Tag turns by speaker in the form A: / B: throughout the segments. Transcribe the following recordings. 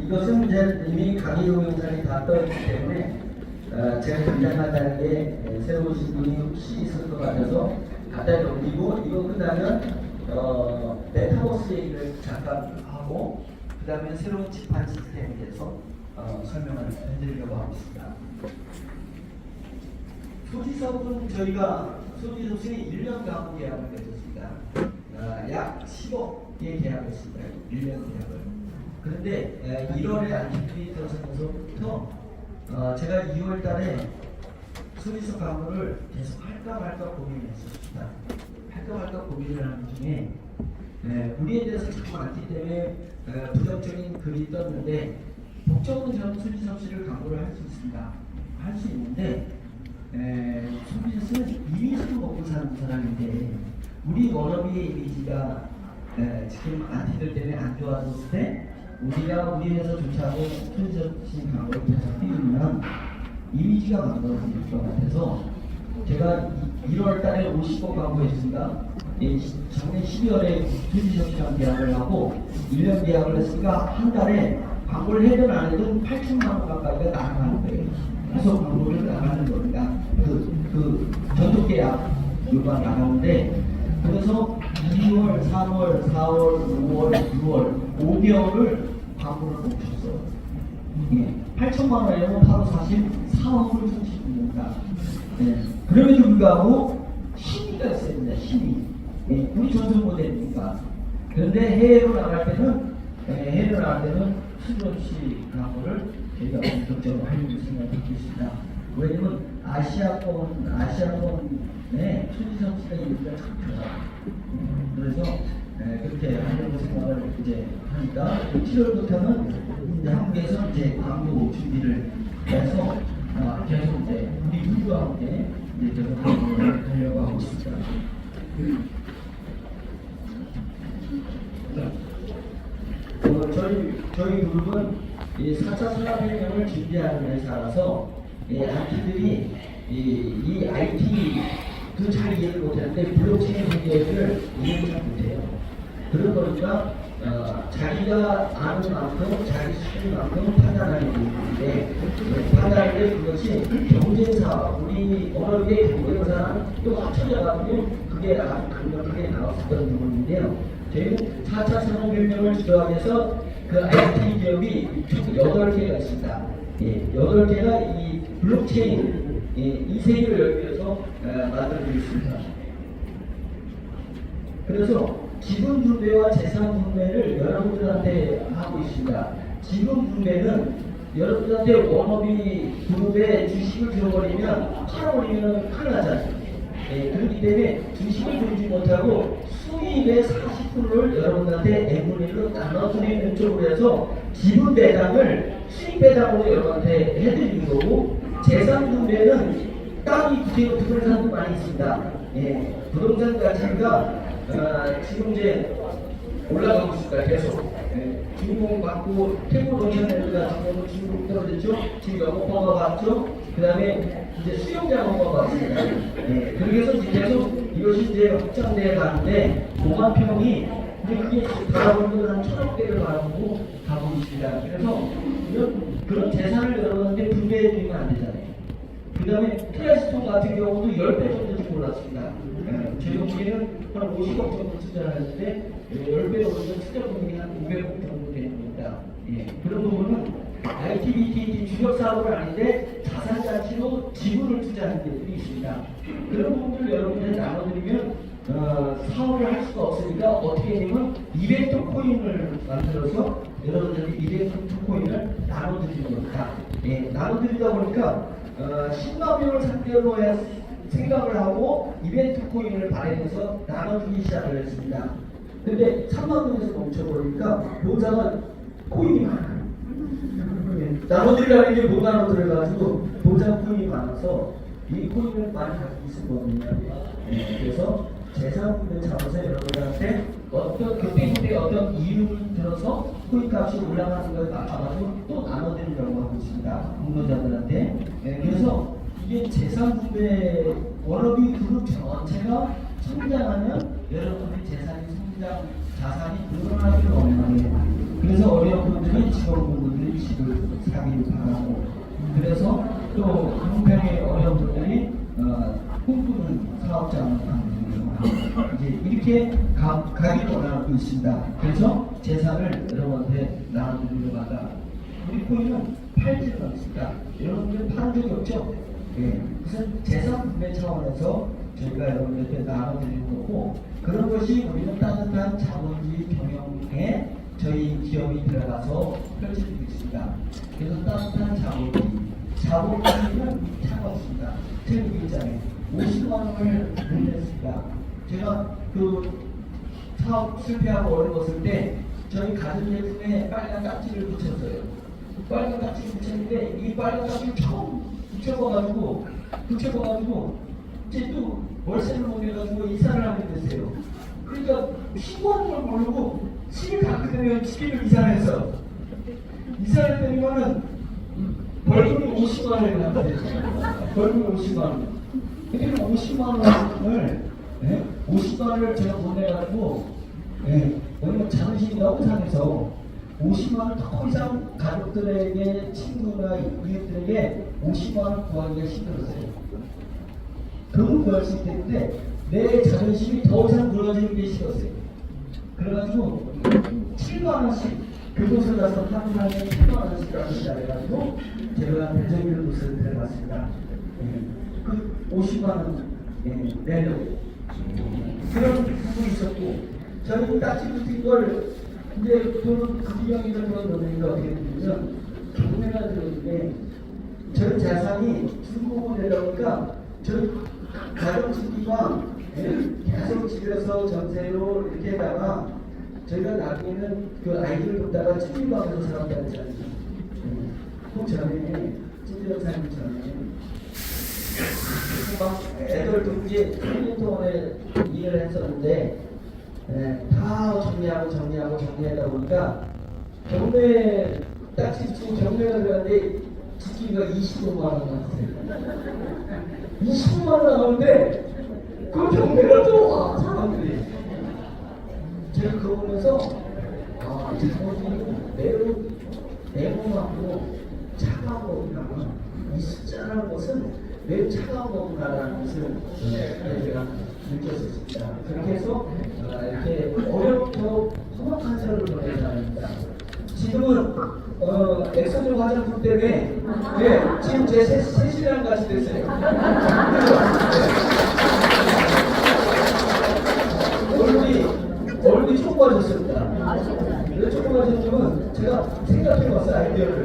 A: 이것은 이제 이미 강의 동영상이 다 떠있기 때문에 제가 등장한다는 게 새로 오신 분이 혹시 있을 것 같아서 갖다 넘기고 이거 끝나면 메타버스 얘기를 잠깐 하고 그 다음에 새로운 집판 시스템에 대해서 설명을 해드리려고 하겠습니다. 소지섭은 저희가 소지섭이 1년 가구 계약을 맺었습니다. 약 10억의 계약을 했습니다. 1년 계약을. 그런데 1월에 안티들이 들어서면서부터 제가 2월 달에 소지섭 가구를 계속 할까 말까 고민했었습니다. 할까 말까 고민을 하는 중에 우리에 대해서 자꾸 안티 때문에 부정적인 글이 떴는데 법적으로 저는 소지섭 씨를 광고를 할 수 있습니다. 할 수 있는데 소지섭은 이미 술 먹고 사는 사람인데 우리 워너비의 이미지가 지금 안티들 때문에 안 좋아졌을 때 우리가 우리 회사 조차하고 소지섭 씨 광고를 계속 띄우면 이미지가 망가질 것 같아서 제가 1월 달에 50억 광고했습니다. 작년 12월에 소지섭 씨랑 계약을 하고 1년 계약을 했으니까 한 달에 광고를 해든 안 해든 8천만 원 가까이가 나가는 거예요. 계속 광고를 나가는 겁니다. 그 전속 계약료가 나가는데 그래서 2월, 3월, 4월, 5월, 6월 5개월을 광고를 멈췄어요. 8천만 원이면 바로 사실 4억을 손실입니다. 그럼에도 불구하고 힘이가 있습니다. 힘이. 우리 전속 모델입니까? 그런데 해외로 나갈 때는 수준 없이 광고를 저희가 본격적으로 하려고 생각하고 있습니다. 왜냐면 아시아권에 소지섭 씨가 인기가 참 좋아요. 그래서 그렇게 하려고 생각을 이제 하니까 7월부터는 한국에서 이제 광고 준비를 해서 계속 이제 우리 누구와 함께 이제 계속 광고를 하려고 하고 있습니다. 저희 그룹은 이 4차 산업혁명을 준비하는 회사라서 안티들이 이 IT도 잘 이해를 못하는데 블록체인 세계를 이해를 잘 못해요. 그런 거니까 자기가 아는 만큼 자기 수준만큼 판단하는 부분인데 판단할 때 그것이 경쟁사 우리 언어의 경쟁사랑 또 합쳐져가지고 그게 아주 강력하게 나왔었던 부분인데요. 저희는 4차 산업혁명을 주도하기 위해서 그 IT 기업이 총 8개가 있습니다. 8개가 이 블록체인 이 세계를 열기 위해서 만들어지고 있습니다. 그래서 지분 분배와 재산 분배를 여러분들한테 하고 있습니다. 지분 분배는 여러분들한테 워너비 그룹에 주식을 줘버리면 팔아버리면 큰일 나잖아요. 그렇기 때문에 주식을 주지 못하고 수입의 40%를 여러분한테 N분의1로 나눠드리는 쪽으로 해서 지분 배당을 수입 배당으로 여러분한테 해드리는 거고 재산 분배는 땅이 구체로 부동산도 많이 있습니다. 부동산 가치가 지금 이제 올라가고 있습니다. 계속 중국 받고 태국 동양랜드 같은 경우는 중국 떨어졌죠. 지금 영업허가 받죠. 그 다음에 이제 수용자업허가 받습니다. 그렇게 해서 계속 이것이 이제 확장되어 가는데 5만 평이 이제 그게 바라보는 한 1,000억 대를 바라보고 가고 있습니다. 그래서 그런 재산을 여러분한테 분배해 주면 안 되잖아요. 그 다음에 플라스톤 같은 경우도 10배 정도 올랐습니다. 저희 경우에는 한 50억 정도 투자를 하는데 10배 오르면 투자 금액이 한 500억 정도 되는 겁니다. 그런 부분은 ITBT 주력 사업은 아닌데 자산 가치로 지분을 투자하는 데들이 있습니다. 그런 부분을 여러분들 나눠드리면 사업을 할 수가 없으니까 어떻게 되면 이벤트 코인을 만들어서 여러분들이 이벤트 코인을 나눠드리는 겁니다. 나눠드리다 보니까 10만 명을 상대로 해야 생각을 하고 이벤트 코인을 발행해서 나눠주기 시작을 했습니다. 근데 3만 명에서 멈춰버리니까 보상은 코인이 많아요. 나눠드리라는 게 못 나눠드려가지고 보상 코인이 많아서 이 코인을 많이 갖고 있었거든요. 그래서 재산 분배 차원에서 여러분들한테 어떤 그때 어떤 이유를 들어서 코인 값이 올라가는 것에 맞춰가지고 또 나눠드리려고 하고 있습니다. 공모자들한테. 그래서 이게 재산 분배 워너비 그룹 전체가 성장하면 여러분의 재산이 성장, 자산이 늘어나기를 원하는 그래서 어려운 분들이 직원분들이 집을 사기를 바라고, 그래서 또 형평의 어려운 분들이 꿈꾸는 사업장을 만들고 이제 이렇게 가기 원하고 있습니다. 그래서 재산을 여러분한테 나눠드리려고 한다. 우리 코인은 팔지는 않습니다. 여러분들 파는 적이 없죠? 예. 무슨 재산 분배 차원에서 저희가 여러분들한테 나눠드리는 거고, 그런 것이 우리는 따뜻한 자본주의 경영에 저희 기업이 들어가서 펼쳐지고 있습니다. 그래서 따뜻한 자본주의는 차가웠습니다. 텔레비전에 50만 원을 냈습니다. 제가 그 사업 실패하고 어려웠을 때 저희 가전제품에 빨간 깍지를 붙였어요. 빨간 깍지를 붙였는데 이 빨간 깍지를 처음 붙여봐가지고 이제 또 월세를 못 내가지고 이사를 하게 됐어요. 그러니까 신고하는 걸 모르고 집을 갖게 되면 집을 이사를 해서 이사를 되면은 벌금이 50만 원을 나왔어요. 벌금이 50만 원. 근데 50만 원을 50만 원을 제가 못 내가지고 왜냐면 자존심이 너무 상해서 50만 원 더 이상 가족들에게 친구나 이웃들에게 50만 원 구하기가 힘들었어요. 그건 구할 수 있겠는데 내 자존심이 더 이상 무너지는 게 싫었어요. 그래가지고 7만 원씩 그곳을 가서 한 달에 7만 원씩 값을 해가지고 제가 대전길 곳을 데려갔습니다. 그 50만 원 내려고 그런 부분이 있었고, 저는 딱지 붙은 걸 이제 돈 금경이 들어오는 거니까 어떻게 되냐면 경매가 들어오는데 저희 자산이 중국으로 내려오니까 저희 가정집기가 계속 집에서 전세로 이렇게 해다가 저희가 나중에는 그 아이들을 보다가 찜질방에서 살았다 했잖아요. 그 전에 찜질방 살기 전에 막 애들 동지에 3년 동안에 일을 했었는데 다 정리하다 보니까 경매 딱지 지금 경매가 들어갔는데 집기가 25만 원 나왔어요. 25만 원 나오는데 그 경매가 또 와, 사람들이. 제가 그거 보면서 자본주의는 매우 냉혹하고 차가운 거구나. 이 숫자라는 것은 매우 차가운 거구나라는 것을 제가 느꼈었습니다. 그렇게 해서 이렇게 어렵고 험악한 세월을 보내는 사람입니다. 지금은 엑소드 화장품 때문에 지금 제 셋이랑 같이 됐어요. 얼굴이 좁아졌습니다. 왜 좁아졌냐면 제가 생각해봤어요. 아이디어를.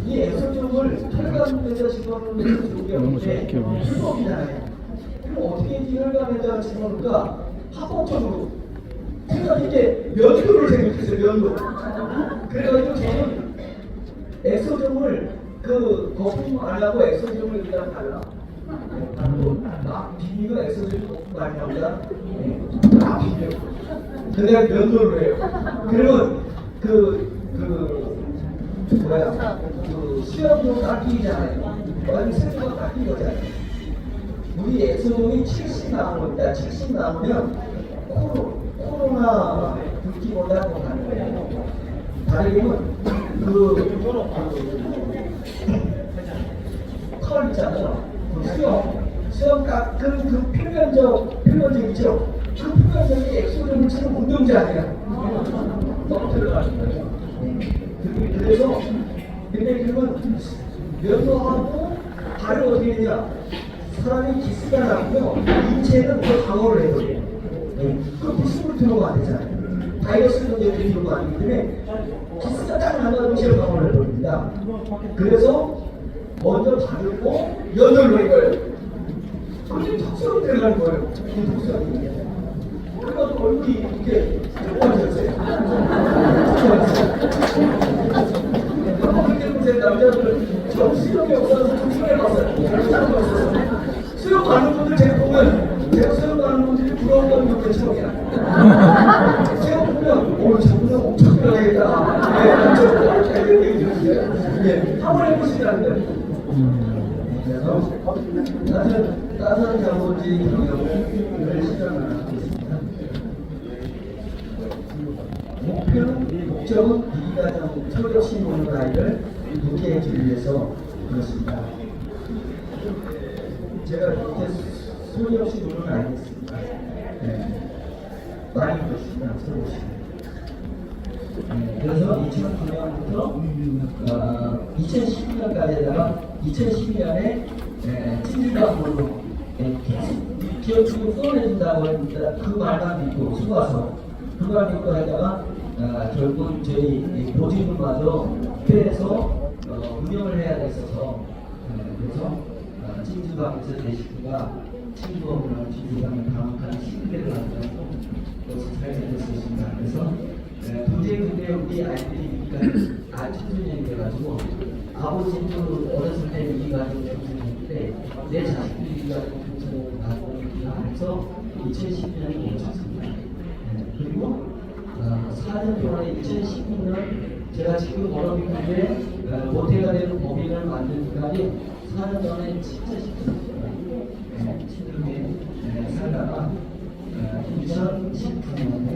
A: 이 엑소즘을 혈관에다 집어넣는 게 좋은 게 없는데 불법이잖아요. 그럼 어떻게 이 혈관에다 집어넣을까? 합법적으로. 제가 이게 면도를 생각했어요. 면도. 그래가지고 저는 엑소즘을 그 거품 안 하고 엑소즘을 일단 발라. 막 비비고 엑소즘이 거품 많이 나오다. 막 비벼. 그래야 면도를 해요. 그러면 그 수염도 깎이잖아요. 얼굴 색도 깎인 거잖아요. 우리 엑소종이 70 나온 겁니다. 70 나오면 코로나 붓기보다 더 많은 거예요. 다르게는 컬 있잖아요. 수염 깎은 그 표면적이죠. 그 표면적이 엑소종처럼 운동자 아니야. 너무 들어가는 거예요. 그래서 근데 그러면 면도하고 발을 어떻게 했냐? 사람이 기스가 나고요. 인체는 그 방어를 해버려요. 그 무슨 들어가 안 되잖아요. 바이러스는 여기 들어가 아니기 때문에 기스가 딱 나가면 제가 방어를 해버립니다. 그래서 먼저 바르고 연을 넣어요. 그게 턱수로 들어가는 거예요. 그 턱수가. 그래가지고 얼굴이 이렇게 좁아졌어요. 그렇게 남자들은 저 수염이 없어서 좀 수염해봤어요. 수염 많은 분들 제가 보면 제가 수염 많은 분들이 부러웠다는 게 처음이야. 제가 보면 저분은 엄청 편하겠다. 엄청 이런 얘기 들었어요. 한번 해보시라는데. 그래서 따뜻한 자본주의 경영을 시작하고 있습니다. 목적은 비가정 소력시 있는 아이를 돕게 해주기 위해서 그렇습니다. 제가 이렇게 소리 없이 노는 아이였습니다. 네. 많이 그렇습니다. 소리 없이. 그래서 2009년부터 2012년까지다가 2012년에 찜질방으로 계속 기업으로 후원해준다고 했는데 그 말만 믿고 속아서 그 말 믿고 하다가 결국 저희 보증금마저 빼서 운영을 해야 됐어서 그래서 찜질방에서 제 식구가 친구하고는 찜질방에 방학한 친구들을 만나고 여기서 살게 됐었습니다. 그래서 도저히 근데 우리 아이들이 청소년이 돼가지고 아버지도 어렸을 때 이 가족 청소년인데 내 자식들이 이 가족 청소년을 낳고 해서 2012년에 멈췄습니다. 그리고 4년 동안에 2019년 제가 지금 워너비인데 모태가 되는 법인을 만든 기간이 4년 전에 진짜 힘들었어요. 힘들게 살다가 2019년에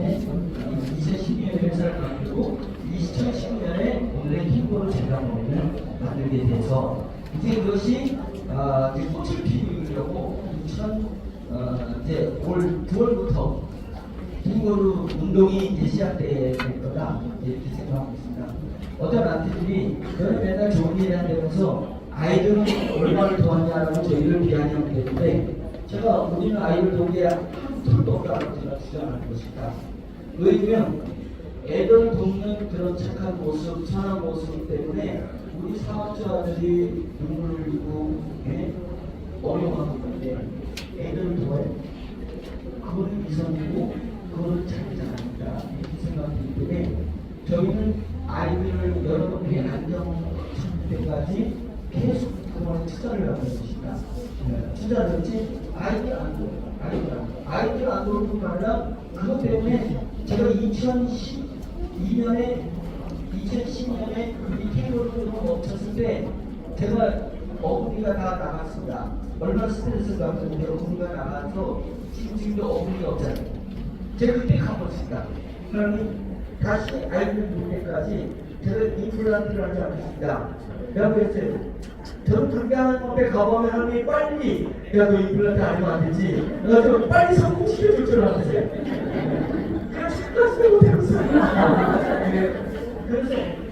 A: 2012년에 회사를 만들고 2019년에 오늘의 킹보를 제가 만들게 돼서 이제 그것이 꽃을 피우려고 이제 올 9월부터 킹보르 운동이 이제 시작될 거다 이렇게 생각하고 있습니다. 어떤 아티들이 너는 맨날 좋은 일 한다면서 아이들은 얼마를 도왔냐라고 저희를 비아냥하게 되는데 제가 우리는 아이를 도우게 한 툴도 없다고 제가 주장할 것이다. 왜냐면 애들 돕는 그런 착한 모습, 선한 모습 때문에 우리 사업자들이 눈물을 흘리고 어려워하는 건데 애들을 도와야 그거는 이성이고 그거는 자기가 아니다 이렇게 생각하기 때문에 저희는 아이들을 여러분들이 안정될 때까지 계속 그동안 투자를 하는 것입니다. 투자든지 아이들 안 돌아요. 아이들 안 돌아올 뿐만 아니라 그것 때문에 제가 2012년에 이 케이블을 멈췄을 때 제가 어머니가 다 나갔습니다. 얼마나 스트레스가 받는데 어머니가 나가서 지금도 어머니가 없잖아요. 제가 그때 가봤습니다. 그러니 다시 아이들 볼 때까지 제가 임플란트를 하지 않겠습니다. 내가 그랬어요. 저는 당장 앞에 가보면 하니 빨리 야 너 임플란트 아니면 안 되지. 그래서 빨리 성공시켜줄 줄 알았어요. 그래서 식가스를 못해봤어요. 그래서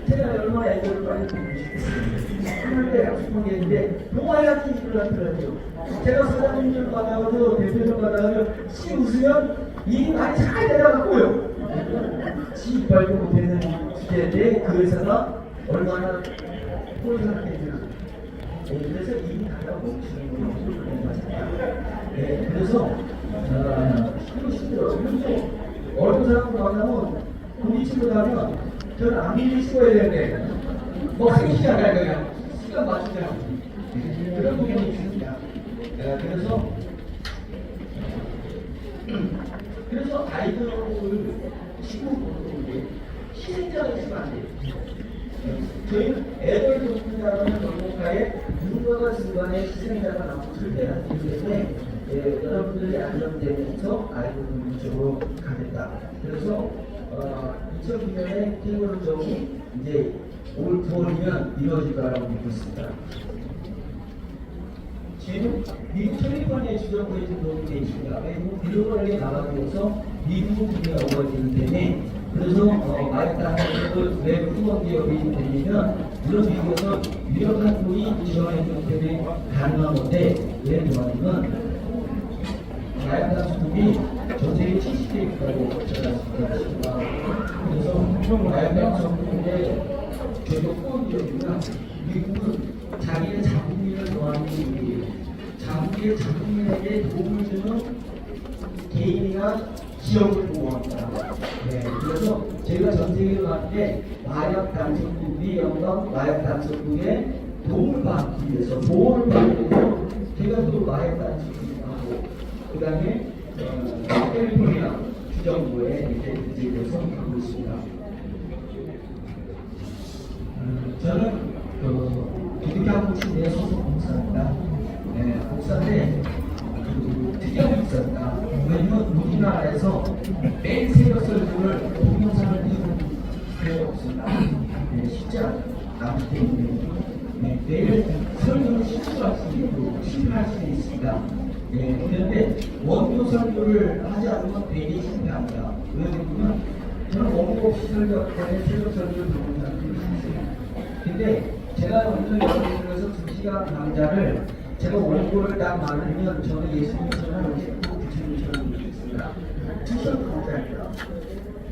A: 제가 얼마나 애들을 빨리 보고 싶었어요. 그럴 때 약속한 게 있는데 동아야지 임플란트를 해요. 제가 사장님들 받아가서 대표님 받아가서 씨 웃으면 일이 많이 잘 되다가고요. 지 이빨도 못되는 주제인데 그 회사가 얼마나 꼴사람들이 그래서 일이 가다 멈추는 거예요. 그래서 힘들어요. 그래서 어려운 사람들 만나면 우리 친구 가면 저는 안 밀리시고 해야 되는데 뭐 생시간 갈 거야. 시간 맞추자. 그런 부분이 있습니다. 그래서 아이들을 시고 보는 게 희생자가 있으면 안 돼요. 저희는 애들 돕는다는 전문가에 누군가가 중간에 희생자가 나오고 절대 안 되기 때문에 여러분들이 안정되면서 아이들 돕는 쪽으로 가겠다. 그래서 2009년에 킹보르 정이 이제 올 9월이면 이루어질 거라고 믿고 있습니다. 지금 미국 캘리포니아 주정부에 좀 도움이 되어 있습니다. 외국 글로벌하게 나가기 위해서 미국 분야가 오가 되기 때문에 그래서 마이크단을 외부 후원기업이 되면 물론 미국에서 유력한 분이 지원해주는 때문에 가능한 건데 예를 들면 마이크단 수급이 전 세계 70대 있다고 제가 말씀드렸습니다. 그래서 마이크단 수급인데 저도 후원기업이나 미국은 자기의 자국민을 도와주는 일이에요. 자국의 자국민에게 도움을 주는 개인이나 기업을 보호합니다. 그래서 제가 전 세계로 갔는데 마약 단속국, 우리 영광 마약 단속국에 도움을 받기 위해서 보호를 받기 위해서 제가 또 마약 단속국을 하고 그 다음에 캘리포니아 주정부에 이제 대해서 하고 있습니다. 저는 기독교 출신의 소속 목사입니다. 목사인데 특이한 게 있었다. 왜냐면 우리나라에서 매일 새벽 설교를 동영상을 나기 때문에 내일 설교를 실수할 수 있고 실패할 수 있습니다. 그런데 원고 설교를 하지 않으면 되게 실패합니다. 왜 그러냐면 저는 원고 없이 설교할 때 새벽 설교를 듣는 사람들이 있어요. 근데 제가 오늘 여러분들에서 2시간 강좌를 제가 원고를 딱 만들면 저는 예수님처럼 부처님처럼 있습니다. 2시간 강좌입니다.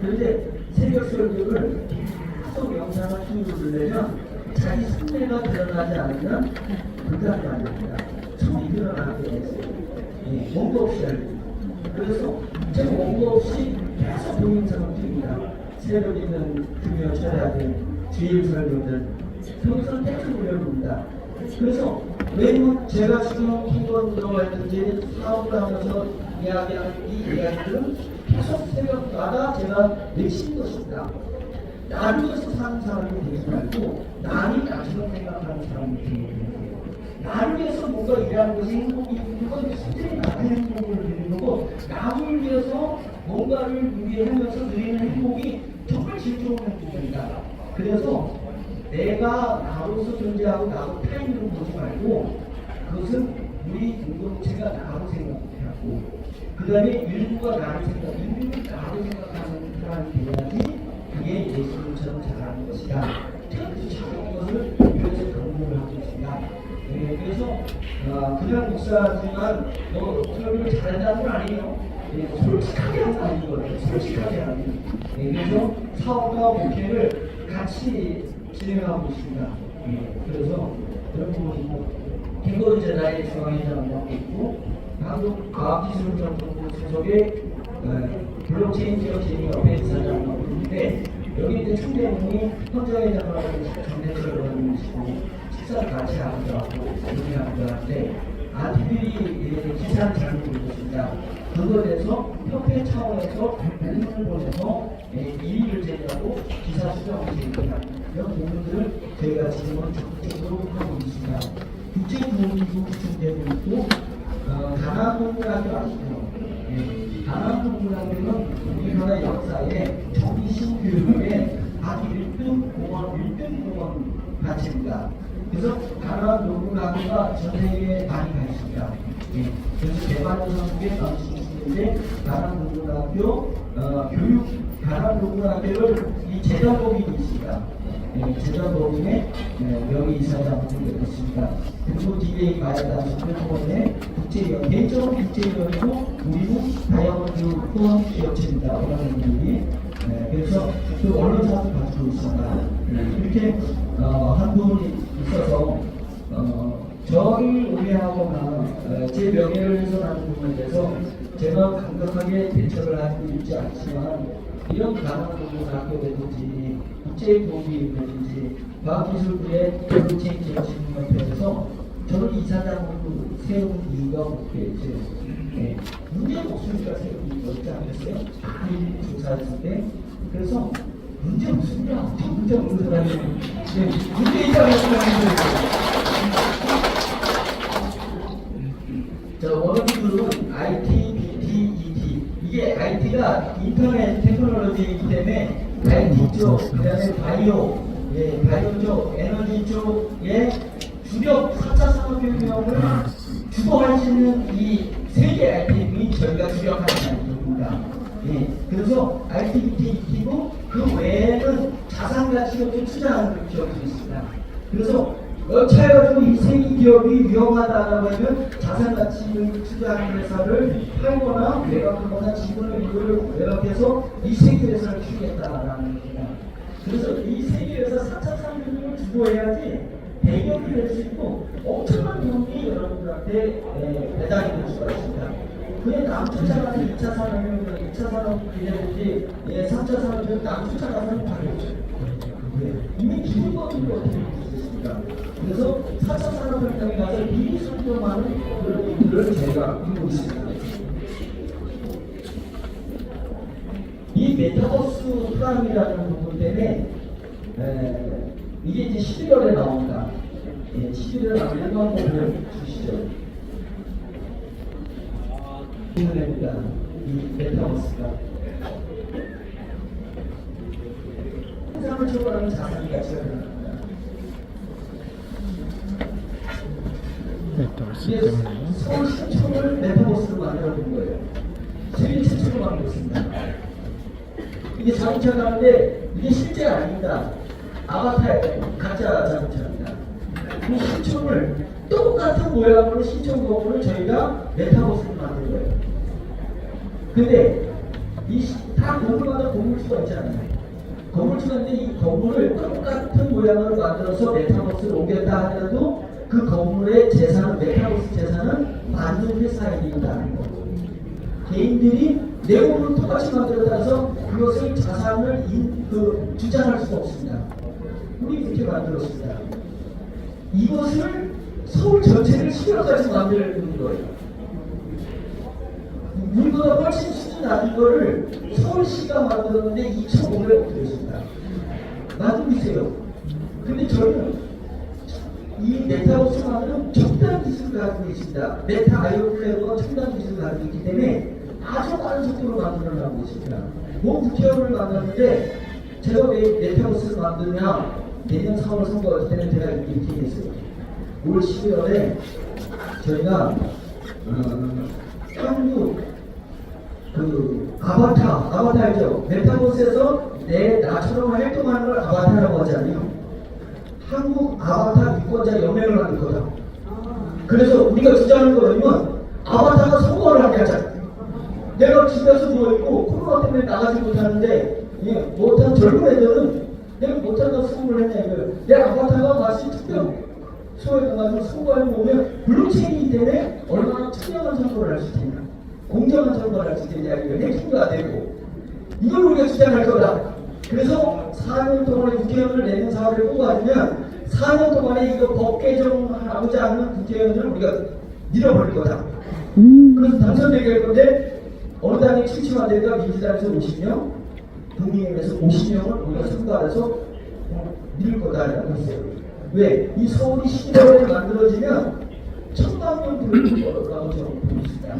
A: 그런데 새벽 설교를 계속 영상을 키우려면 자기 속내가 드러나지 않으면 불가능이 안 됩니다. 손이 드러나게 됐어요. 원고 없이 알고. 그래서 제가 원고 없이 계속 동영상을 킵니다. 새벽에는 금요 철야들, 주일 설교들, 동영상 계속 올려봅니다. 그래서 왜냐면 제가 지금 한번 들어갔든지 사업을 하면서 이야기하는 이 이야기들은 계속 새벽마다 제가 외치는 것입니다. 나를 위해서 사는 사람이 되지 말고 남이 나처럼 생각하는 사람이 되는 거예요. 나를 위해서 뭔가 일하는 것이 행복이 있는 건 실제로 나의 행복을 누리는 거고 남을 위해서 뭔가를 위하면서 누리는 행복이 정말 질투로운 행복입니다. 그래서 내가 나로서 존재하고 나로 타인으로 보지 말고 그것은 우리 공동체가 나로 생각하고 그 다음에 일부가 나를 생각, 일부는 나로 생각하는 사람이 돼야지 그게 예수님처럼 잘하는 것이다. 그렇게 잘하는 것을 이렇게 강조를 하고 있습니다. 그래서 그냥 목사지만 너 설교를 잘한다는 건 아니에요. 솔직하게 하는 거 아니거든요. 솔직하게 하는. 그래서 사업과 목회를 같이 진행하고 있습니다. 그래서 여러분 김건재단의 중앙회장을 맡고 있고 한국과학기술정보부 소속의 블록체인 지역진흥협회 이사장을 맡고 있는데 여기 이제 총재님이 헌정회장을 하고 정대철 의원님이시고 식사를 같이 하기도 얘기하기도 하는데 TV의 기사를 잘 보고 있습니다. 그거에 대해서 협회 차원에서 공문을 보내서 이의를 제기하고 기사 수정을 제기합니다. 이런 부분들을 저희가 지금은 적극적으로 하고 있습니다. 국제교육기구 구축되고 있고 가나안동문학교 아시죠? 가나안동문학교는 우리나라 역사에 정신 교육의 아주 1등 공원, 1등 공원 단체입니다. 그래서 가나안동문학교가 전 세계에 많이 가 있습니다. 그래서 대만에서 한국에 나오시는데 가나안동문학교 가나안동문학교를 이 재단법인이 있습니다. 재단법인의 명의이사장을 되고 있습니다. 그리고 DBA 마야단수협원의 개인적으로 국제위원회고 우리는 다이아몬드 후원 기업체입니다. 원하는 그래서 그 언론사도 가지고 있습니다. 이렇게 한 분이 있어서 저를 오해하거나 제 명예를 훼손하는 부분에 대해서 제가 강력하게 대처를 하고 있지 않지만 이런 가나안동문학교라든지 국제공기라든지 과학기술부의 블록체인 지역진흥협회에서 저를 이사장으로 세운 이유가 뭐겠죠? 문제 목소리가 세운 이유가 있지 않겠어요? 많이 조사했을 때. 그래서 문제 없습니다. 문제 없는 사람이 문제 이상을 하는 자, 원어민들은 IT, BT, ET. 이게 IT가 인터넷 테크놀로지이기 때문에 IT 쪽, 그 다음에 바이오, 바이오 쪽, 에너지 쪽에 주력 4차 산업혁명을 주도할 수 있는 이 세계 IT이 저희가 주력하는 IT입니다. 그래서 IT, BT, ET고 그 외에는 자산가치가 좀 투자하는 기업도 있습니다. 그래서 여차해가지고 이 세계 기업이 위험하다라고 하면 자산가치를 투자하는 회사를 팔거나 매각하거나 지분을 이거를 매각해서 이 세계 회사를 키우겠다라는 겁니다. 그래서 이 세계 회사 4차 산업혁명을 주도해야지 대기업이 될 수 있고 엄청난 돈이 여러분들한테 배당이 될 수가 있습니다. 그게 남쫓아가는 2차 산업혁명, 2차 산업이라든지 3차 산업혁명 남쫓아가는 바로 이미 기술법으로 어떻게 있습니다. 그래서 4차 산업혁명에 가서 미리 설정하는 그런 일들을 저희가 이루고 있습니다. 이 메타버스 프라임이라는 부분 때문에 이게 이제 11월에 나옵니다. 11월에 나오면 일반 공부를 주시죠. 입니다. 이 메타버스가 세상을 초월하는 자산이 가치가 됩니다.
B: 메타버스
A: 이게
B: 때문에.
A: 서울 신촌을 메타버스로 만들어준 거예요. 세계 최초로 만들었습니다. 이게 자동차가 하는데 이게 실제 아닙니다. 아바타의 가짜 자동차입니다. 이 신촌을 똑같은 모양으로 신촌 건물을 저희가 메타버스로 만든 거예요. 근데 다 건물마다 건물수가 있잖아요. 건물수가 있는데 이 건물을 똑같은 모양으로 만들어서 메타버스로 옮겼다 하더라도 그 건물의 재산은, 메타버스 재산은 만든 회사에 있다는 거예요. 개인들이 내용을 똑같이 만들어서 그것을 자산을 주장할 수가 없습니다. 우리 그렇게 만들었습니다. 이것을 서울 전체를 시골까지 만드는 거예요. 우리보다 훨씬 수준 낮은 거를 서울시가 만들었는데 2,500억 들었습니다. 만들고 있어요. 근데 저는 이 메타버스 만드는 첨단 기술을 가지고 있습니다. 메타 아이오플레어가 첨단 기술을 가지고 있기 때문에 아주 빠른 속도로 만들어가고 있습니다. 뭐 국회의원을 만났는데 제가 왜 메타버스를 만드냐, 내년 4월 선거 때는 제가 이렇게 했어요. 올 12월에 저희가 한국 아바타 알죠? 메타버스에서 나처럼 활동하는 걸 아바타라고 하잖아요. 한국 아바타 유권자 연맹을 만들 거다. 그래서 우리가 주장하는 거 뭐냐면 아바타가 선거를 하게 하자. 내가 집에서 누워있고 코로나 때문에 나가지 못하는데 못한 젊은 애들은 내가 못한다고 선거를 했냐 이거예요. 내 아바타가 마치 특정 소에 가가지고 선거에 보면 블록체인이기 때문에 얼마나 투명한 선거를 할 수 있냐, 공정한 선거를 할 수 있냐, 이거 해킹도 되고 이걸 우리가 주장할 거다. 그래서 4년 동안에 국회의원을 내년 4월에 뽑아주면 4년 동안에 이거 법 개정하고자 하는 국회의원들을 우리가 밀어버릴 거다. 그래서 당선되게 할 건데 어느 당이 70만 대가 민주당에서 50명, 국민의힘에서 50명을 우리가 선거해서 밀 거다라고 했어요. 왜? 이 서울이 시내를 만들어지면 1,000만 명 들어올 거라고 저는 보고 있습니다.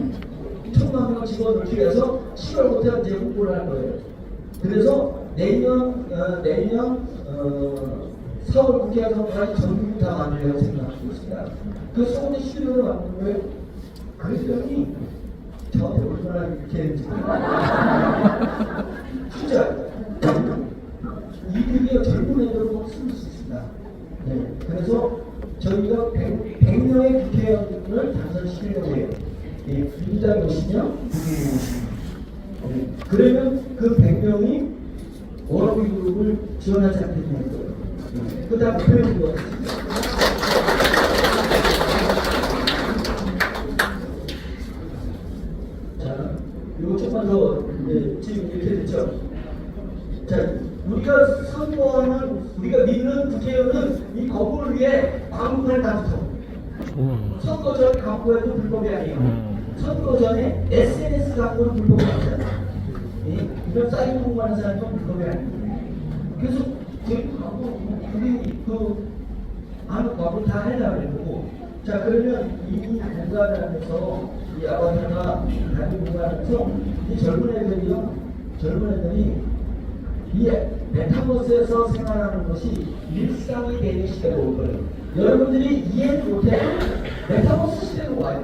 A: 1,000만 명 집어넣기 위해서 10월부터 이제 홍보를 할 거예요. 그래서 내년 4월 국회 선거까지 전국을 다 만들려고 생각하고 있습니다. 그 서울의 시내를 만든 거예요. 그랬더니 저한테 얼마나 이렇게 했는지 진짜 이들이 젊은 애들로 쓸 수 있습니다. 네, 그래서 저희가 100명의 국회의원을 당선시키려고 해요. 네, 민주당이 50명, 국민이 50명. 네, 그러면 그 100명이 워너비 그룹을 지원하지 않게 되는 거예요. 네, 그 다음 표현인 것 같습니다. 자, 이거 조금만 더, 지금 이렇게 됐죠? 자, 우리가 믿는 국회의원은 이 건물을 위해 광고를 다투죠. 선거 전 광고에도 불법이 아니에요. 선거 전에 SNS 광고는 불법이 아니잖아요. 이런 사이버 공부하는 사람은 불법이 아니에요. 그래서 저희 광고, 우리 아는 광고 다 해달라고 그랬고, 자, 그러면 이 공간 안에서 이 아바타가 다른 공간 안에서 이 젊은 애들이 이 메타버스에서 생활하는 것이 일상이 되는 시대가 올 거예요. 여러분들이 이해를 못해 메타버스 시대로 와요.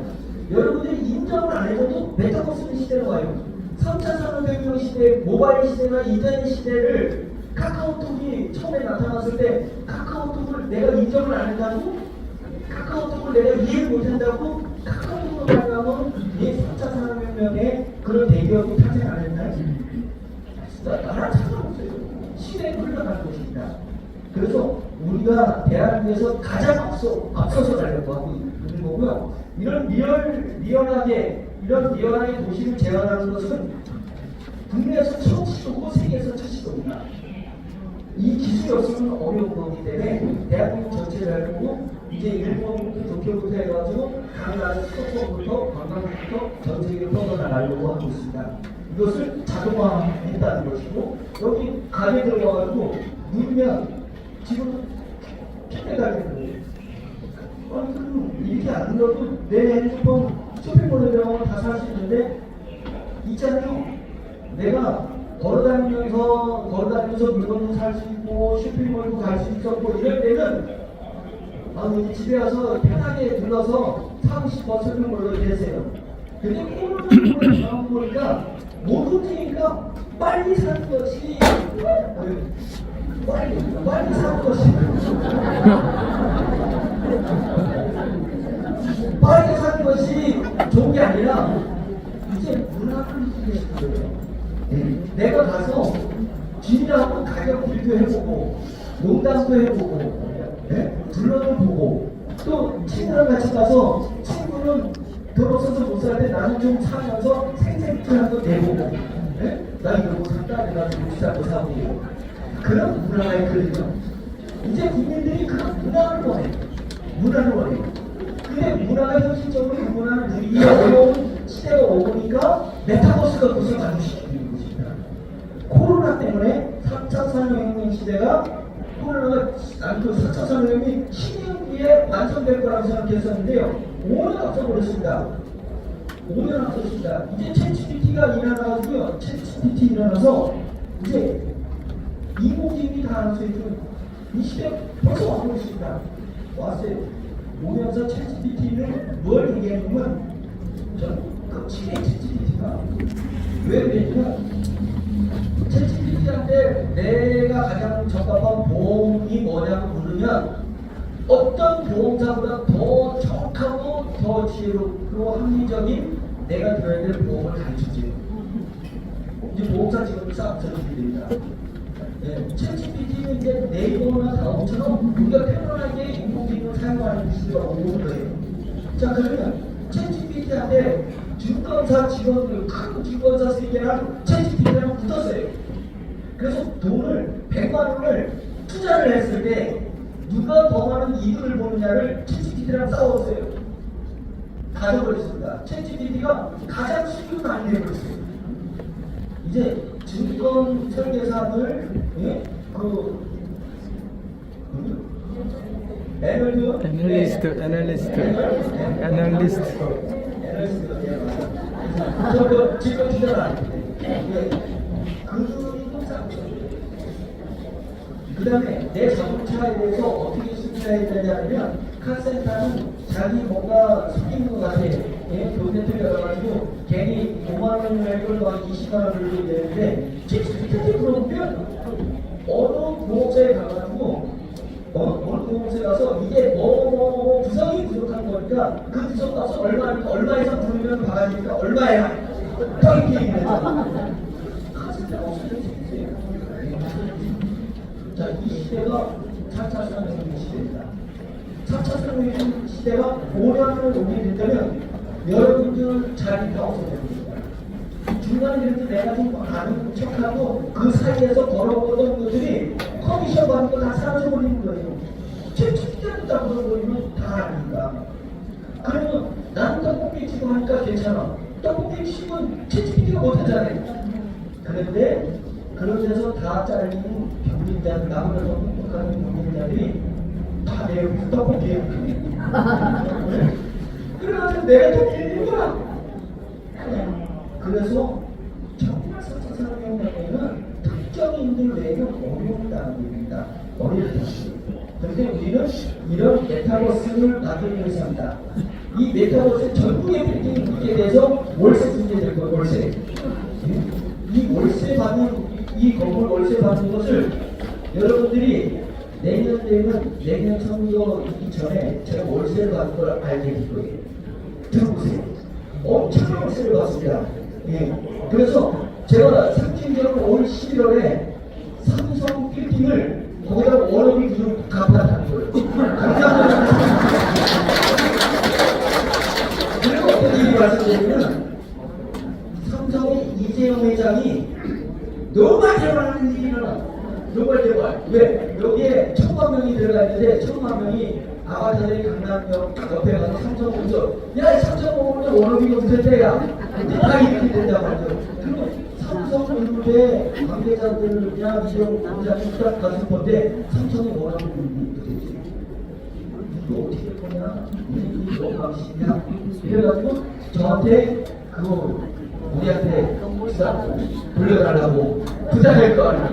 A: 여러분들이 인정을 안 해줘도 메타버스 시대로 와요. 3차 산업혁명 시대, 모바일 시대나 인터넷 시대를 카카오톡이 처음에 나타났을 때 카카오톡을 내가 인정을 안 한다고, 카카오톡을 내가 이해를 못한다고 카카오톡으로 가려면 이 3차 산업혁명에 그런 대기업이 탄생 안 했나요? 나라 상관없어요. 시대에 흘러가는 것입니다. 그래서 우리가 대한민국에서 가장 앞서서 가려고 하고 있는 거고요. 이런 리얼하게 도시를 재현하는 것은 국내에서 처음 시도고 세계에서 첫 시도입니다. 이 기술이 없으면 어려운 거기 때문에 대한민국 전체를 할 거고, 이제 일본부터 도쿄부터 해가지고 각 나라 수도권부터 관광부터 전 세계로 뻗어나가려고 하고 있습니다. 이것을 자동화했다는 것이고, 여기 가게 들어가가지고 누르면 지금 택배가게 거예요. 아니 그럼 이렇게 안 눌러도 내 핸드폰 쇼핑몰에 들어가면 다 살 수 있는데 있잖아요. 내가 걸어다니면서 물건도 살 수 있고 쇼핑몰도 갈 수 있었고 이럴 때는 이제 집에 와서 편하게 눌러서 사고 싶어서는 걸로 이랬어요. 근데 코로나 나온 거니까 못 움직이니까 빨리 사는 것이 빨리 사는 것이 빨리 사는 것이 좋은 게 아니라 이제 문화를 이기는 거예요. 내가 가서 주인하고 가격 비교해보고 농담도 해보고 불러도 보고 또 친구랑 같이 가서 친구는 돈 없어서 못 살 때 나는 좀 사면서 생색질하고 내보고 나 이거 못 산다 내가 비싼 거 사고 그런 문화가 있거든요. 이제 국민들이 그런 문화를 원해요. 문화를 원해요. 근데 문화가 현실적으로 그 문화를 누리기 어려운 시대가 오니까 메타버스가 그것을 만족시키는 것입니다. 코로나 때문에 4차 산업혁명 시대가 코로나가 그 4차 산업혁명이 10년 뒤에 완성될 거라고 생각했었는데요. 5년 앞서버렸습니다. 5년 앞섰습니다. 이제 챗GPT가 일어나가지고요. 챗GPT 일어나서 이제 인공지능이 다 할 수 있는 이 시대 벌써 와고 있습니다. 왔어요. 오면서 챗GPT는 뭘 얘기하냐면 저는 끔찍해 챗GPT가 왜 그랬냐면 챗GPT한테 내가 가장 적합한 보험이 뭐냐고 물으면 어떤 보험사보다 더 정확하고 더 지혜롭고 합리적인 내가 들어야 될 보험을 가르쳐줘요. 이제 보험사 직원들 싹 저렇게 됩니다. 챗GPT는 이제 네이버나 다음처럼 우리가 편안하게 인공지능을 사용하는 시대가 오는 거예요. 자, 그러면 챗GPT한테 증권사 직원들, 큰 증권사 3개랑 챗GPT랑 붙었어요. 그래서 돈을 100만 원을 투자를 했을 때 누가 더 많은 이득을 보느냐를 챗GPT랑 싸웠어요. 가져버렸습니다. 챗GPT가 가장 수익을 많이 내버렸어요. 이제 증권 설계사들
B: 애널리스트
A: 저 직접 투자를 그 다음에 내 자동차에 대해서 어떻게 수리해야 되냐면 카센터는 자기 뭔가 속이는 것 같아. 돈네트를 열어가지고 괜히 5만 원을 내고 막 20만 원을 들고 되는데 챗GPT 물어보면 어느 보험사에 가가지고 어느 보험사에 가서 이게 뭐 구성이 부족한 거니까 그 구성 가서 얼마 이상 부르면 받아니까 얼마야? 이렇게 얘기해요. 카센터가 없어졌어요. 자, 이 시대가 4차 산업혁명 시대입니다. 4차 산업혁명 시대가 5년을 오게 된다면 여러분들 자리 다 없어집니다. 중간에 그래도 내가 좀 아는 척하고 그 사이에서 걸어보던 것들이 커미션 받는 거 다 사라져버리는 거예요. 챗GPT한테 다 물어버리면 다 아니까. 그러면 나는 떡볶이 치고 하니까 괜찮아. 떡볶이 치면 챗GPT가 못하잖아요. 그런데 그런 데서 다 잘리는 경쟁자들, 나보다 더 똑똑한 경쟁자들이 다 내 여기서 떡볶이에 그래가지고 내가 좀 밀리는 거야. 그래서 정말 4차 산업혁명에는 특정인들 내에는 어려움이라는 겁니다. 어렵다. 그런데 우리는 이런 메타버스를 만들기 위해서 합니다. 이 메타버스 전국의 빌딩 문제에 대해서 월세 문제될 거예요. 월세. 이 월세 받는 이 건물 월세 받는 것을 여러분들이 내년 되면 내년 선거이기 전에 제가 월세를 받는 걸 알게 될 거예요. 들어보세요. 엄청난 월세를 받습니다. 그래서 제가 상징적으로 올 11월에 삼성 빌딩을 거기다 워너비 그룹 갚아놨다는 거예요. 그리고 어떤 일이 말씀드리면 삼성의 이재용 회장이 너무 대박하는 일이 일어나. 정말 대박. 왜? 여기에 1000만 명이 들어가 있는데 1000만 명이 아바타들이 강남역 옆에 가서 삼성에서 야, 삼성 오면 워너비가 붙을 때야. 다 이렇게 된단 말이죠. 그리고 삼성그룹의 관계자들이나 이재용 회장이 딱 가서 본데 삼성의 워너비 그룹이 이거 어떻게 될 거냐? 이거 너무 방식이냐? 이래가지고 저한테 그거 우리한테 돌려달라고 부탁할 거 아니에요.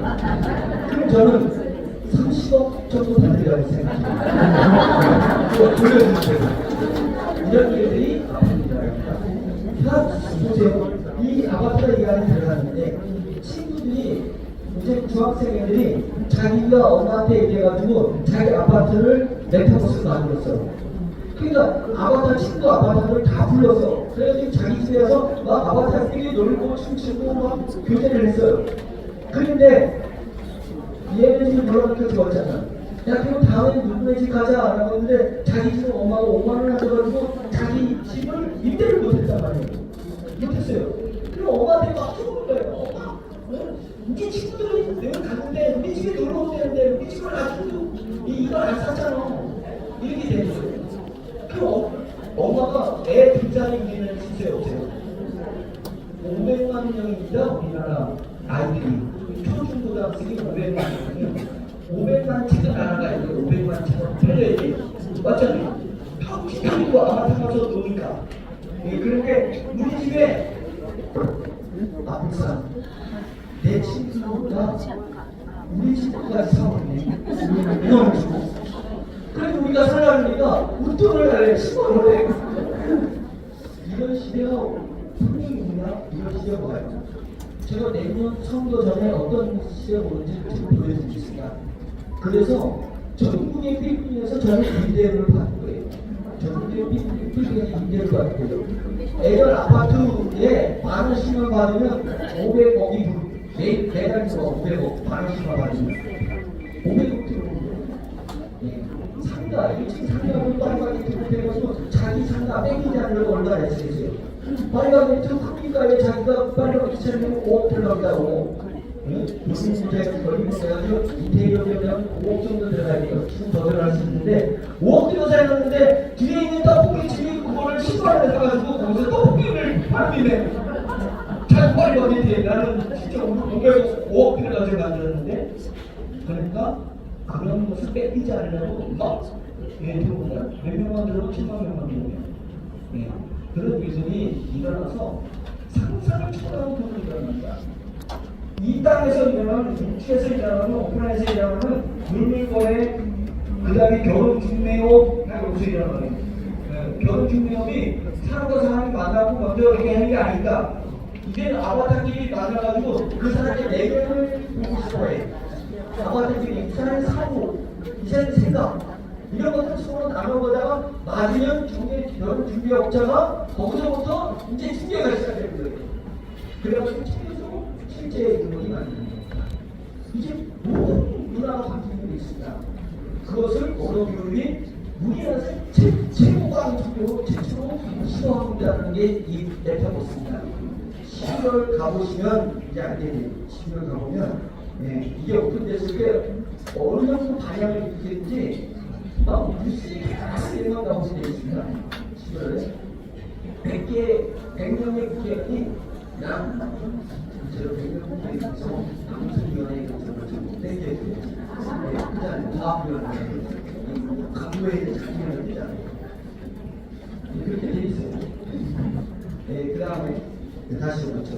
A: 그럼 저는 30억 정도 받으려고 생각해요. 돌려주세요. 이런 일이 중학생들이 자기가 엄마한테 얘기해가지고 자기 아파트를 메타버스로 만들었어. 그러니까 아바타 친구 아바타를 다 불렀어. 그래가지고 자기 집에 와서 막 아바타끼리 놀고 춤추고 막 교제를 했어요. 그런데 얘네 집을 불러니까 좋았잖아. 야 그럼 다음에 누구네 집 가자 라고 했는데 자기 집은 엄마가 5만 원 가져가지고 자기 집을 임대를 못했단 말이에요. 못했어요. 그리고 엄마한테 막 쏘는 거예요. 엄마 우리 친구들이 내가 갔는데 우리 집에 놀러 오는데 우리 집을 가지고 이걸 안 샀잖아. 이렇게 되는 거예요. 그럼 엄마가 애 등산이 우리는 진짜 없어요. 500만 명입니다. 우리나라 아이들이 초중고등학생이 500만 명이면 500만 책을 알아가야 돼요. 500만 책을 펴야지. 맞잖아요. 평지 타고 아마타 가서 노니까. 예, 그런데 우리 집에 아프산 내 친구가 우리 친구가 사오네. 이놈을 주고. 그래도 우리가 살아가니까 웃돈을 달래 10원을 해. 이런 시대가 분명히구나. 이런 시대가 뭐예요? 제가 내년 선거 전에 어떤 시대가 오는지 지금 보여드리겠습니다. 그래서 전국의 필리핀에서 저는 임대료를 받는 거예요. 전국의 필리핀에서 임대료를 받는 거예요. 애들 아파트에 10,000원씩만 받으면 500억이 매달 500억 10,000원씩만 받으면 500억 들어오는 거예요. 예. 상가, 이게 지금 상가로 빨간 게이트 되면서 자기 상가 뺏기지 않으려고 얼마나 애쓰겠어요. 빨간 게이트 크니까 자기가 빨간 게이트 차리면 5억 들어간다고. 무슨 문제가 걸리고 해가지고 인테리어 되면 5억 정도 들어가야 돼요. 지금 더 들어갈 수 있는데 5억 들어서 해놨는데 뒤에 있는 떡볶이 집이 그거를 10만원에 사가지고 거기서 떡볶이를 팔리네. 잘 빨리 어디 나는 진짜 오늘 5억 들어가서 만들었는데 그러니까 그런 것을 뺏기지 않으려고 막 들어오냐. 몇 명만 들어도 7만 명만 들어오냐. 네. 그런 일들이 일어나서 상상을 초월한 부분이 일어납니다. 이 땅에서 일어나는, 육지에서 일어나는, 오프라인에서 일어나는 물물거래, 그 다음에 결혼 중매업, 여기서 일어나는 결혼 중매업이 사람과 사람이 만나고 먼저 이렇게 하는 게 아니다. 이제 아바타끼리 만나가지고 그 사람의 내면을 보고 싶어해. 아바타끼리 이 사람의 사고, 이 사람의 생각 이런 것들 서로 나눠보다가 맞으면 결혼 중개업자가 거기서부터 이제 중개가 시작되는 거예요. 그래가지고 최소 실제 등록이 만드는 겁니다. 이제 모든 문화가 바뀌고 있습니다. 그것을 언어교육이 우리나라에서 최고강 정도로 최초로 시도하고 있다는 게 이 메타버스입니다. 11월 가보시면 이제 알게 돼요. 11월 가보면 이게 오픈됐을 때 어느 정도 방향을 일으키는지 막 뉴스에 계속 나오게 되어 있습니다. 11월에 100명의 국회의원이 제가 100명 국회의원에서 방송위원회 같은 좀 땡겨있어요. 그다음에 과학위원회, 강부회에 참여를 되잖아요. 그렇게 되어 있어요. 그 다음에 다시 오죠.